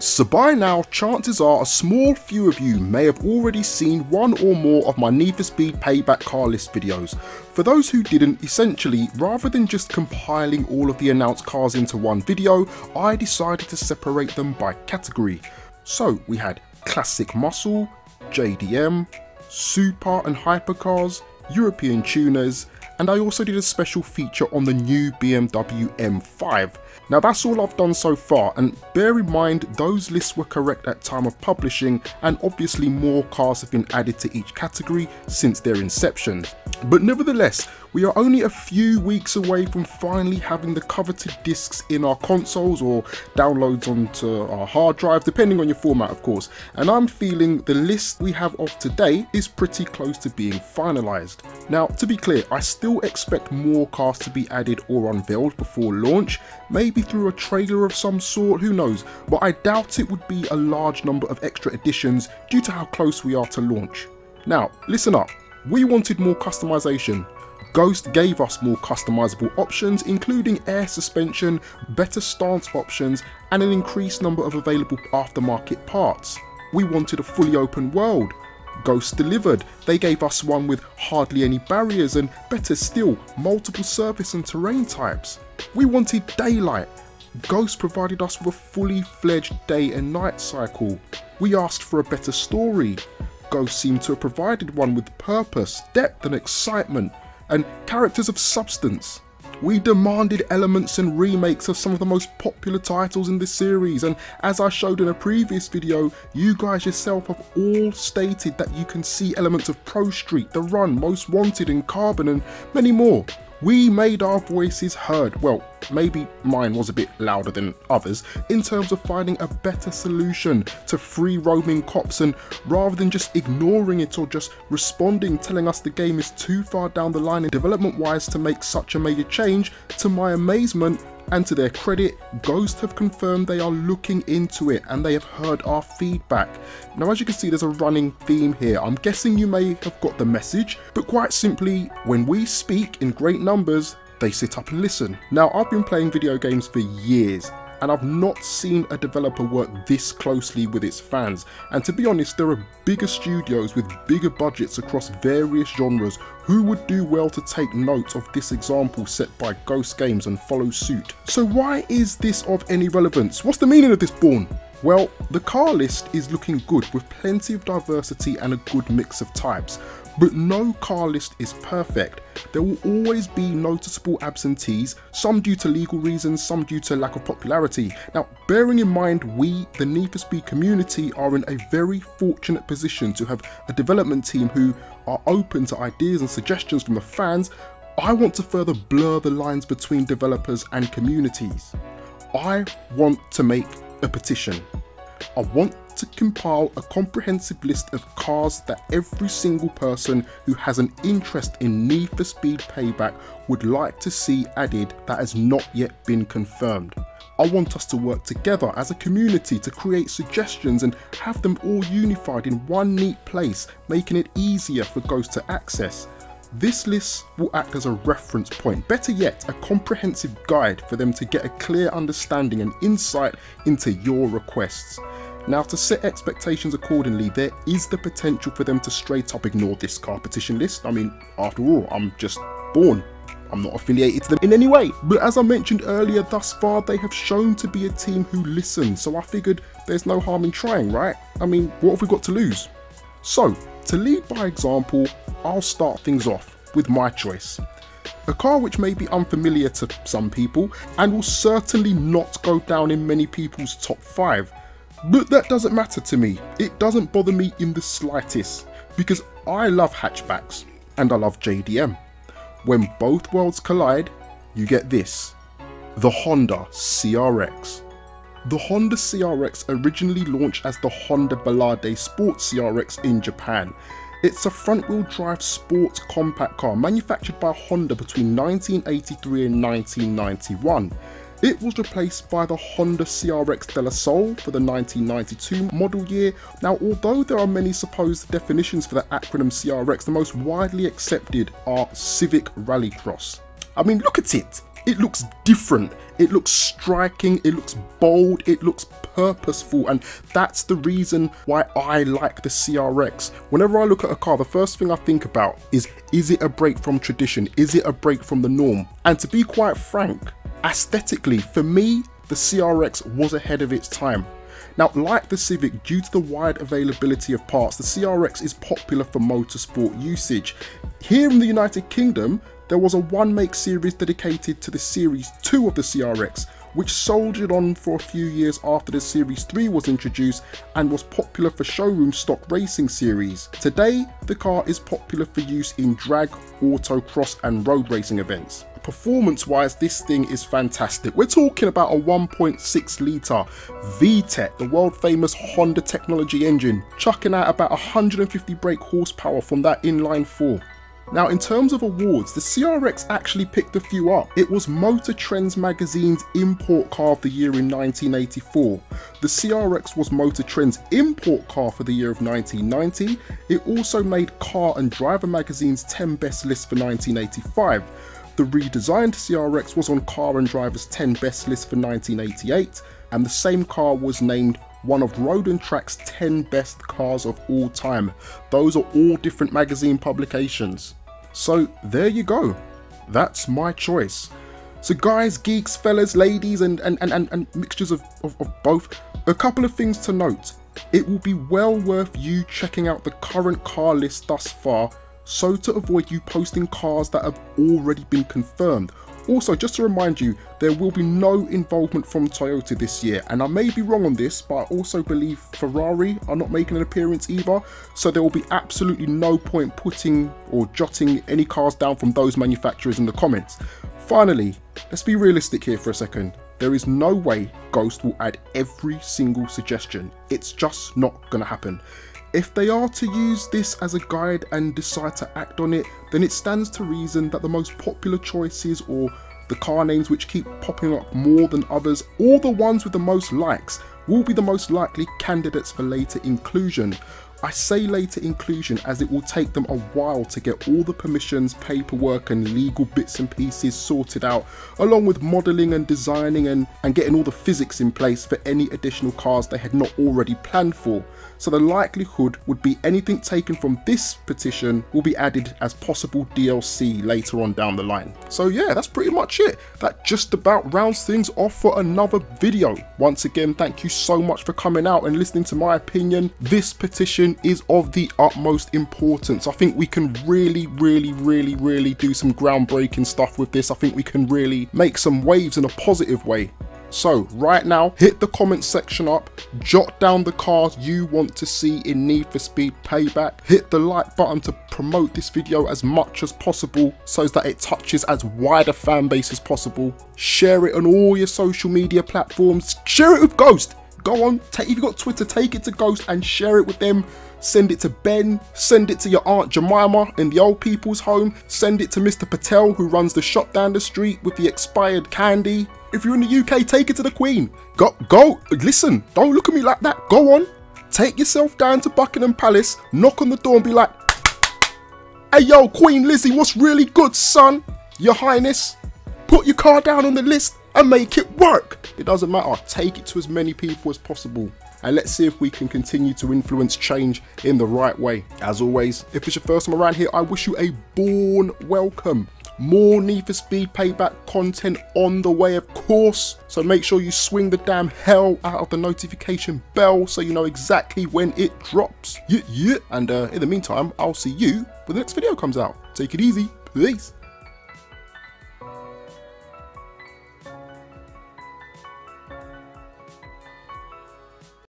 So by now, chances are a small few of you may have already seen one or more of my Need for Speed Payback car list videos. For those who didn't, essentially, rather than just compiling all of the announced cars into one video, I decided to separate them by category. So we had Classic Muscle, JDM, Super and Hypercars, European Tuners, and I also did a special feature on the new BMW M5. Now that's all I've done so far, and bear in mind those lists were correct at time of publishing, and obviously more cars have been added to each category since their inception. But nevertheless, we are only a few weeks away from finally having the coveted discs in our consoles or downloads onto our hard drive, depending on your format of course, and I'm feeling the list we have of today is pretty close to being finalised. Now to be clear, I still expect more cars to be added or unveiled before launch, maybe through a trailer of some sort, who knows, but I doubt it would be a large number of extra additions due to how close we are to launch. Now listen up, we wanted more customization. Ghost gave us more customizable options, including air suspension, better stance options, and an increased number of available aftermarket parts. We wanted a fully open world. Ghost delivered. They gave us one with hardly any barriers and, better still, multiple surface and terrain types. We wanted daylight. Ghost provided us with a fully fledged day and night cycle. We asked for a better story. Ghost seemed to have provided one with purpose, depth and excitement, and characters of substance. We demanded elements and remakes of some of the most popular titles in this series, and as I showed in a previous video, you guys yourself have all stated that you can see elements of Pro Street, The Run, Most Wanted and Carbon and many more. We made our voices heard, well, maybe mine was a bit louder than others, in terms of finding a better solution to free roaming cops, and rather than just ignoring it or just responding telling us the game is too far down the line in development wise to make such a major change, to my amazement and to their credit, Ghost have confirmed they are looking into it and they have heard our feedback. Now as you can see, there's a running theme here. I'm guessing you may have got the message, but quite simply, when we speak in great numbers, they sit up and listen. Now I've been playing video games for years, and I've not seen a developer work this closely with its fans, and to be honest, there are bigger studios with bigger budgets across various genres who would do well to take note of this example set by Ghost Games and follow suit. So why is this of any relevance? What's the meaning of this, Bourne? Well, the car list is looking good with plenty of diversity and a good mix of types, but no car list is perfect. There will always be noticeable absentees, some due to legal reasons, some due to lack of popularity. Now, bearing in mind we, the Need for Speed community, are in a very fortunate position to have a development team who are open to ideas and suggestions from the fans, I want to further blur the lines between developers and communities. I want to make a petition. I want to compile a comprehensive list of cars that every single person who has an interest in Need for Speed Payback would like to see added that has not yet been confirmed. I want us to work together as a community to create suggestions and have them all unified in one neat place, making it easier for Ghost to access. This list will act as a reference point, better yet, a comprehensive guide for them to get a clear understanding and insight into your requests. Now, to set expectations accordingly, there is the potential for them to straight up ignore this car petition list. I mean, after all, I'm just Bourne. I'm not affiliated to them in any way. But as I mentioned earlier, thus far they have shown to be a team who listen, so I figured there's no harm in trying, right? I mean, what have we got to lose? So, to lead by example, I'll start things off with my choice. A car which may be unfamiliar to some people and will certainly not go down in many people's top 5. But that doesn't matter to me. It doesn't bother me in the slightest, because I love hatchbacks and I love JDM. When both worlds collide, you get this: the Honda CRX. The Honda CRX originally launched as the Honda Ballade Sports CRX in Japan. It's a front-wheel drive sports compact car manufactured by Honda between 1983 and 1991. It was replaced by the Honda CRX de la Sol for the 1992 model year. Now, although there are many supposed definitions for the acronym CRX, the most widely accepted are Civic Rallycross. I mean, look at it! it looks different, it looks striking, it looks bold, it looks purposeful, and that's the reason why I like the CRX. Whenever I look at a car, the first thing I think about is it a break from tradition? Is it a break from the norm? And to be quite frank, aesthetically, for me, the CRX was ahead of its time. Now, like the Civic, due to the wide availability of parts, the CRX is popular for motorsport usage. Here in the United Kingdom, there was a one-make series dedicated to the Series 2 of the CRX, which soldiered on for a few years after the Series 3 was introduced and was popular for showroom stock racing series. Today, the car is popular for use in drag, autocross and road racing events. Performance-wise, this thing is fantastic. We're talking about a 1.6 litre VTEC, the world-famous Honda technology engine, chucking out about 150 brake horsepower from that inline 4. Now, in terms of awards, the CRX actually picked a few up. It was Motor Trends magazine's Import Car of the Year in 1984. The CRX was Motor Trend's Import Car for the year of 1990. It also made Car and Driver magazine's 10 Best list for 1985. The redesigned CRX was on Car and Driver's 10 Best list for 1988, and the same car was named one of Road and Track's 10 Best Cars of all time. Those are all different magazine publications. So there you go. That's my choice. So guys, geeks, fellas, ladies, and mixtures of both, a couple of things to note. It will be well worth you checking out the current car list thus far, so to avoid you posting cars that have already been confirmed. Also, just to remind you, there will be no involvement from Toyota this year, and I may be wrong on this, but I also believe Ferrari are not making an appearance either, so there will be absolutely no point putting or jotting any cars down from those manufacturers in the comments. Finally, let's be realistic here for a second. There is no way Ghost will add every single suggestion. It's just not going to happen. If they are to use this as a guide and decide to act on it, then it stands to reason that the most popular choices, or the car names which keep popping up more than others, or the ones with the most likes, will be the most likely candidates for later inclusion. I say later inclusion as it will take them a while to get all the permissions, paperwork and legal bits and pieces sorted out, along with modelling and designing and getting all the physics in place for any additional cars they had not already planned for. So the likelihood would be anything taken from this petition will be added as possible DLC later on down the line. So yeah, that's pretty much it. That just about rounds things off for another video. Once again, thank you so much for coming out and listening to my opinion. This petition is of the utmost importance. I think we can really do some groundbreaking stuff with this. I think we can really make some waves in a positive way. So right now, hit the comment section up, jot down the cars you want to see in Need for Speed Payback, hit the like button to promote this video as much as possible so that it touches as wide a fan base as possible, share it on all your social media platforms, share it with Ghost. Go on, if you've got Twitter, take it to Ghost and share it with them. Send it to Ben, send it to your Aunt Jemima in the old people's home, send it to Mr. Patel who runs the shop down the street with the expired candy. If you're in the UK, take it to the Queen. Go, listen, don't look at me like that, go on. Take yourself down to Buckingham Palace, knock on the door and be like, hey yo, Queen Lizzie, what's really good, son? Your Highness, put your car down on the list and make it work. It doesn't matter, take it to as many people as possible. And let's see if we can continue to influence change in the right way. As always, if it's your first time around here, I wish you a Bourne welcome. More Need for Speed Payback content on the way, of course. So make sure you swing the damn hell out of the notification bell so you know exactly when it drops. And in the meantime, I'll see you when the next video comes out. Take it easy. Peace.